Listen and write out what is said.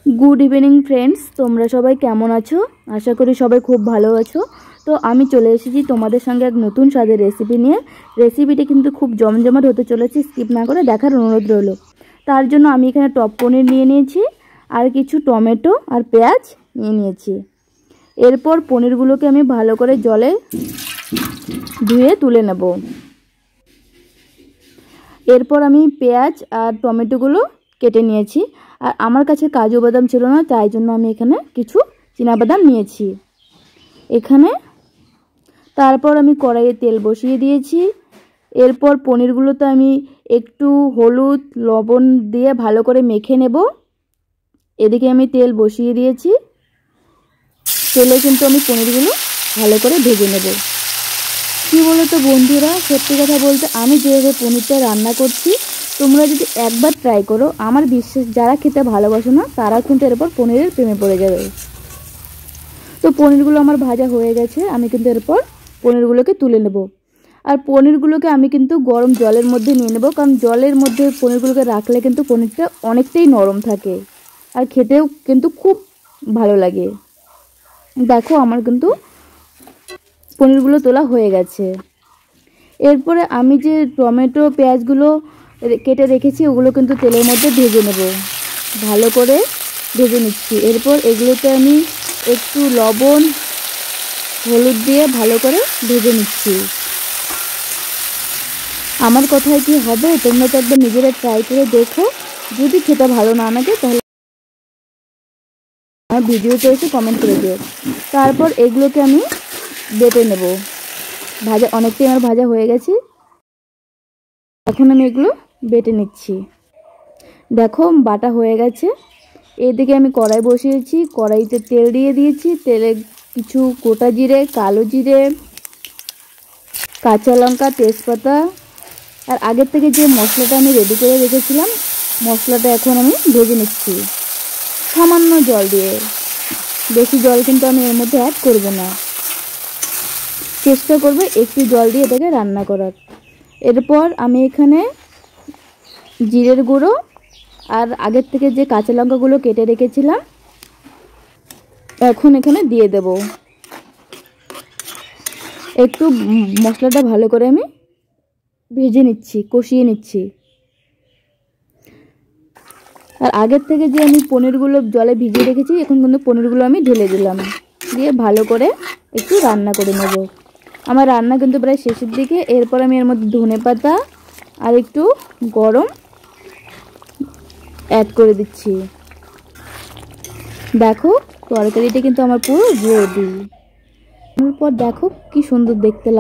Good evening friends, তোমরা সবাই কেমন আছো? আশা করি সবাই খুব ভালো আছো। তো আমি চলে এসেছি তোমাদের সঙ্গে এক নতুন স্বাদের রেসিপি নিয়ে। রেসিপিটি কিন্তু খুব জমজমাট হতে চলেছে, স্কিপ না করে দেখার অনুরোধ রইল। তার জন্য আমি এখানে টক পনির নিয়ে নিয়েছি আর কিছু টমেটো আর পেঁয়াজ নিয়ে নিয়েছি। এরপর পনিরগুলোকে আমি ভালো করে জলে ধুয়ে তুলে নেব। এরপর আমি পেঁয়াজ আর টমেটোগুলো কেটে নিয়েছি। আর আমার কাছে কাজু বাদাম ছিল না, তাই জন্য আমি এখানে কিছু চীনাবাদাম নিয়েছি এখানে। তারপর আমি কড়াইয়ে তেল বসিয়ে দিয়েছি। এরপর পনিরগুলোতে আমি একটু হলুদ লবণ দিয়ে ভালো করে মেখে নেব। এদিকে আমি তেল বসিয়ে দিয়েছি, তেলে কিন্তু আমি পনিরগুলো ভালো করে ভেজে নেব। কী বলো তো বন্ধুরা, সত্যি কথা বলতে আমি যেভাবে পনিরটা রান্না করছি তোমরা যদি একবার ট্রাই করো, আমার বিশ্বাস যারা খেতে ভালোবাসো না তারা কিন্তু এরপর পনিরের প্রেমে পড়ে যাবে। তো পনিরগুলো আমার ভাজা হয়ে গেছে, আমি কিন্তু এরপর পনিরগুলোকে তুলে নেব। আর পনিরগুলোকে আমি কিন্তু গরম জলের মধ্যে নিয়ে নেব, কারণ জলের মধ্যে পনিরগুলোকে রাখলে কিন্তু পনিরটা অনেকটাই নরম থাকে আর খেতেও কিন্তু খুব ভালো লাগে। দেখো আমার কিন্তু পনিরগুলো তোলা হয়ে গেছে। এরপরে আমি যে টমেটো পেঁয়াজগুলো কেটে রেখেছি ওগুলো কিন্তু তেলের মধ্যে ভেজে নেব, ভালো করে ভেজে নিচ্ছি। এরপর এগুলোতে আমি একটু লবণ হলুদ দিয়ে ভালো করে ভেজে নিচ্ছি। আমার কথায় কি হবে, তোমরা তো একবার নিজেরা ট্রাই করে দেখো। যদি খেতে ভালো না লাগে তাহলে আমার ভিডিওতে এসে কমেন্ট করে দিও। তারপর এগুলোকে আমি বেটে নেব। ভাজা অনেকটাই আমার ভাজা হয়ে গেছে, এখন আমি এগুলো বেটে নিচ্ছি। দেখো বাটা হয়ে গেছে। এদিকে আমি কড়াই বসিয়েছি, কড়াইতে তেল দিয়ে দিয়েছি। তেলে কিছু গোটা জিরে, কালো জিরে, কাঁচা লঙ্কা, তেজপাতা আর আগের থেকে যে মশলাটা আমি রেডি করে রেখেছিলাম মশলাটা এখন আমি ভেজে নিচ্ছি সামান্য জল দিয়ে। বেশি জল কিন্তু আমি এর মধ্যে অ্যাড করব না, চেষ্টা করবে একটু জল দিয়ে এটাকে রান্না করার। এরপর আমি এখানে জিরের গুঁড়ো আর আগের থেকে যে কাঁচা লঙ্কাগুলো কেটে রেখেছিলাম এখন এখানে দিয়ে দেব। একটু মশলাটা ভালো করে আমি ভেজে নিচ্ছি, কষিয়ে নিচ্ছি। আর আগের থেকে যে আমি পনিরগুলো জলে ভিজিয়ে রেখেছি এখন কিন্তু পনিরগুলো আমি ঢেলে দিলাম, দিয়ে ভালো করে একটু রান্না করে নেব। আমার রান্না কিন্তু প্রায় শেষের দিকে। এরপর আমি এর মধ্যে ধনেপাতা আর একটু গরম অ্যাড করে দিচ্ছি। দেখো তরকারিটা কিন্তু আমার পুরো রেডি। এরপর দেখো কি সুন্দর দেখতে লাগে।